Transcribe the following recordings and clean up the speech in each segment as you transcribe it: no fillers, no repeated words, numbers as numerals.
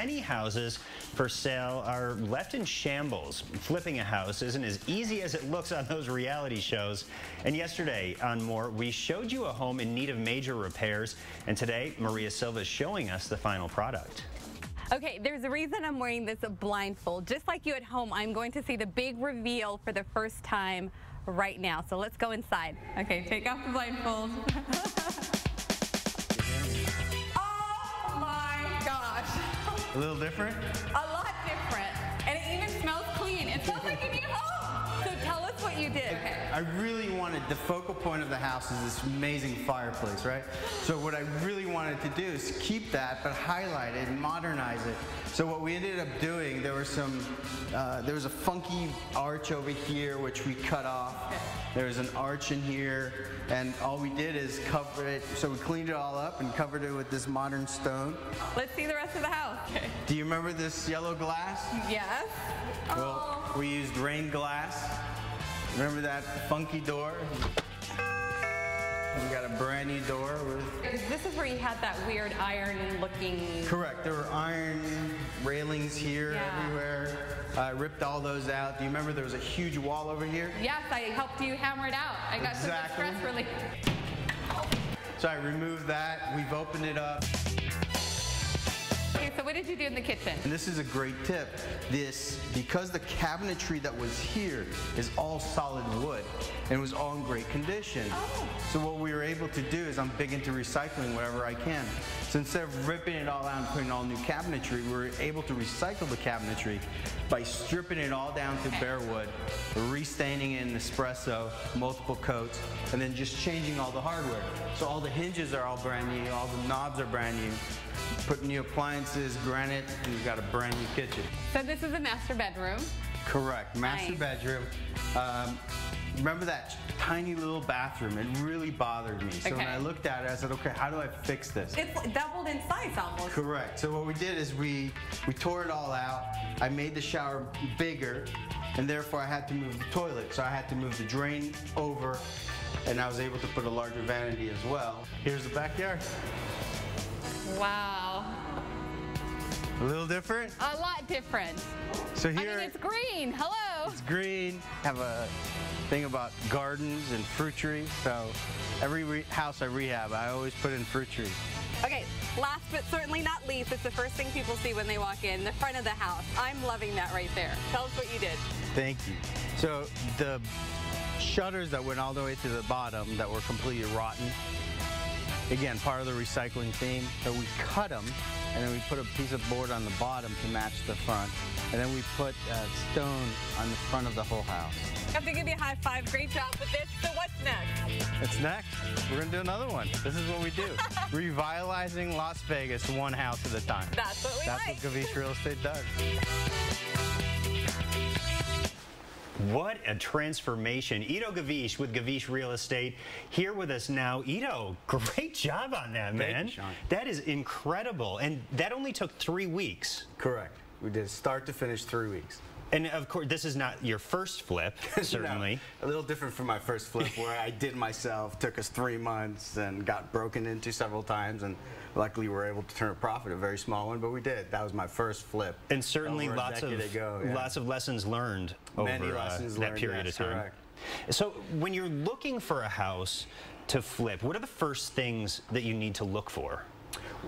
many houses for sale are left in shambles. Flipping a house isn't as easy as it looks on those reality shows. And yesterday on More, we showed you a home in need of major repairs. And today, Maria Silva is showing us the final product. Okay, there's a reason I'm wearing this blindfold. Just like you at home, I'm going to see the big reveal for the first time right now. So let's go inside. Okay, take off the blindfold. Oh my gosh. A little different? A lot different. And it even smells clean. It smells like a new home. So tell us what you did. Okay. I really wanted, the focal point of the house is this amazing fireplace, right? So what I really wanted to do is keep that, but highlight it and modernize it. So what we ended up doing, there was a funky arch over here, which we cut off. Okay. There was an arch in here, and all we did is cover it. So we cleaned it all up and covered it with this modern stone. Let's see the rest of the house. Okay. Do you remember this yellow glass? Yes. Well, we used rain glass. Remember that funky door? We got a brand new door. This is where you had that weird iron looking... Correct. There were iron railings here everywhere. I ripped all those out. Do you remember there was a huge wall over here? Yes, I helped you hammer it out. I got some stress relief. So I removed that. We've opened it up. Okay, so what did you do in the kitchen? And this is a great tip. Because the cabinetry that was here is all solid wood and it was all in great condition. Oh. So what we were able to do is, I'm big into recycling wherever I can. So instead of ripping it all out and putting all new cabinetry, we were able to recycle the cabinetry by stripping it all down to bare wood, restaining it in espresso, multiple coats, and then just changing all the hardware. So all the hinges are all brand new, all the knobs are brand new. Put new appliances, granite, and you've got a brand new kitchen. So this is a master bedroom. Correct, master bedroom. Remember that tiny little bathroom? It really bothered me. So when I looked at it, I said, okay, how do I fix this? It's doubled in size almost. Correct. So what we did is we tore it all out. I made the shower bigger, and therefore I had to move the toilet. So I had to move the drain over, and I was able to put a larger vanity as well. Here's the backyard. Wow. A little different? A lot different. So here, I mean, it's green. Hello. It's green. Have a thing about gardens and fruit trees. So every house I rehab, I always put in fruit trees. Okay, last but certainly not least, it's the first thing people see when they walk in, the front of the house. I'm loving that right there. Tell us what you did. Thank you. So the shutters that went all the way to the bottom that were completely rotten, again, part of the recycling theme. So we cut them, and then we put a piece of board on the bottom to match the front. And then we put stone on the front of the whole house. I have to give you a high five. Great job with this. So what's next? What's next? We're going to do another one. This is what we do. Revitalizing Las Vegas one house at a time. That's what we like. That's what Gavish Real Estate does. What a transformation. Iddo Gavish with Gavish Real Estate here with us now. Iddo, great job on that, man. Thank you, Sean. That is incredible. And that only took 3 weeks. Correct. We did start to finish 3 weeks. And of course, this is not your first flip, certainly. No, a little different from my first flip where I did myself, took us 3 months and got broken into several times, and luckily we were able to turn a profit, a very small one, but we did. That was my first flip. And certainly lots of lessons learned over that period of time. Correct. So when you're looking for a house to flip, what are the first things that you need to look for?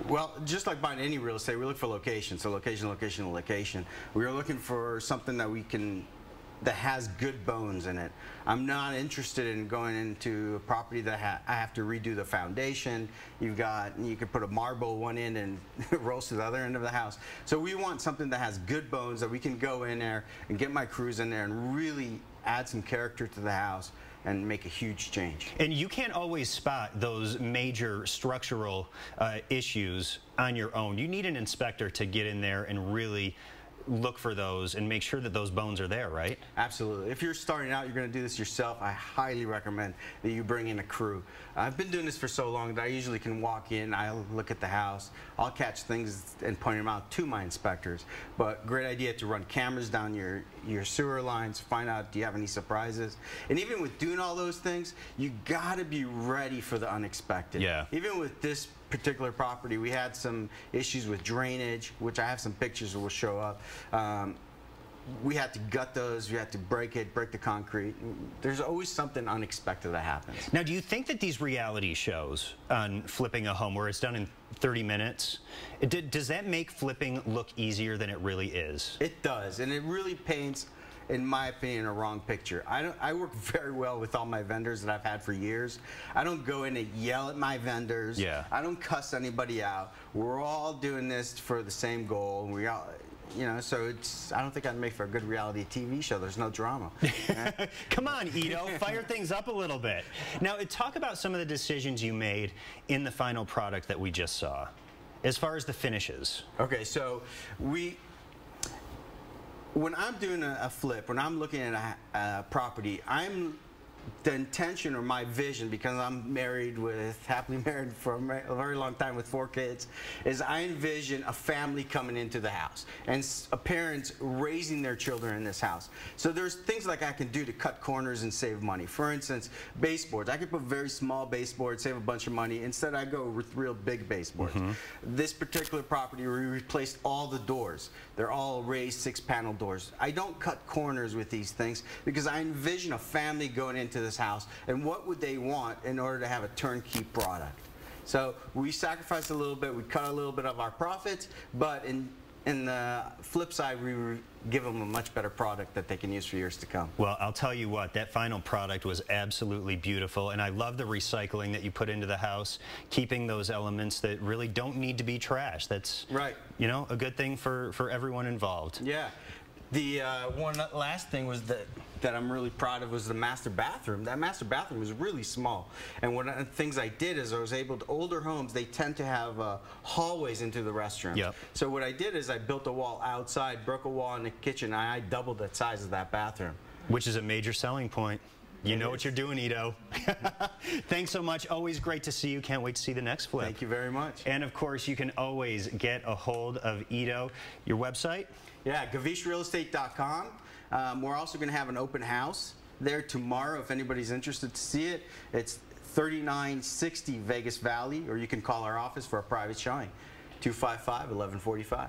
Well, just like buying any real estate, we look for location. So location, location, location. We are looking for something that has good bones in it. I'm not interested in going into a property that I have to redo the foundation. You could put a marble one end and rolls to the other end of the house. So we want something that has good bones, that we can go in there and get my crews in there and really add some character to the house and make a huge change. And you can't always spot those major structural issues on your own. You need an inspector to get in there and really look for those and make sure that those bones are there, right? Absolutely. If you're starting out, you're going to do this yourself, I highly recommend that you bring in a crew. I've been doing this for so long that I usually can walk in, I'll look at the house, I'll catch things and point them out to my inspectors. But great idea to run cameras down your sewer lines, find out, do you have any surprises? And even with doing all those things, you got to be ready for the unexpected. Yeah. Even with this particular property, we had some issues with drainage, which I have some pictures that will show up. We had to gut those, we had to break the concrete. There's always something unexpected that happens. Now, do you think that these reality shows on flipping a home, where it's done in 30 minutes, does that make flipping look easier than it really is? It does, and it really paints, in my opinion, a wrong picture. I work very well with all my vendors that I've had for years. I don't go in and yell at my vendors. Yeah. I don't cuss anybody out. We're all doing this for the same goal. We all, you know, so I don't think I'd make for a good reality TV show. There's no drama. Come on, Iddo, fire things up a little bit. Now, talk about some of the decisions you made in the final product that we just saw, as far as the finishes. Okay, so when I'm doing a flip, when I'm looking at a property, the intention or my vision, because I'm happily married for a very long time with 4 kids, is I envision a family coming into the house and parents raising their children in this house. So there's things like I can do to cut corners and save money. For instance, baseboards. I could put very small baseboards, save a bunch of money. Instead, I go with real big baseboards. This particular property, we replaced all the doors. They're all raised 6-panel doors. I don't cut corners with these things because I envision a family going into this house, and what would they want in order to have a turnkey product. So we sacrificed a little bit, we cut a little bit of our profits, but in the flip side, we give them a much better product that they can use for years to come. Well, I'll tell you what, that final product was absolutely beautiful, and I love the recycling that you put into the house, keeping those elements that really don't need to be trashed. That's, right, you know, a good thing for everyone involved. Yeah. The one last thing was that I'm really proud of was the master bathroom. That master bathroom was really small. And one of the things I did is I was able to, older homes, they tend to have hallways into the restroom. Yep. So what I did is I built a wall outside, broke a wall in the kitchen, and I doubled the size of that bathroom. Which is a major selling point. You know what you're doing, Iddo. Thanks so much. Always great to see you. Can't wait to see the next flip. Thank you very much. And of course, you can always get a hold of Iddo. Your website? Yeah, GavishRealEstate.com. We're also going to have an open house there tomorrow if anybody's interested to see it. It's 3960 Vegas Valley, or you can call our office for a private showing, 255-1145.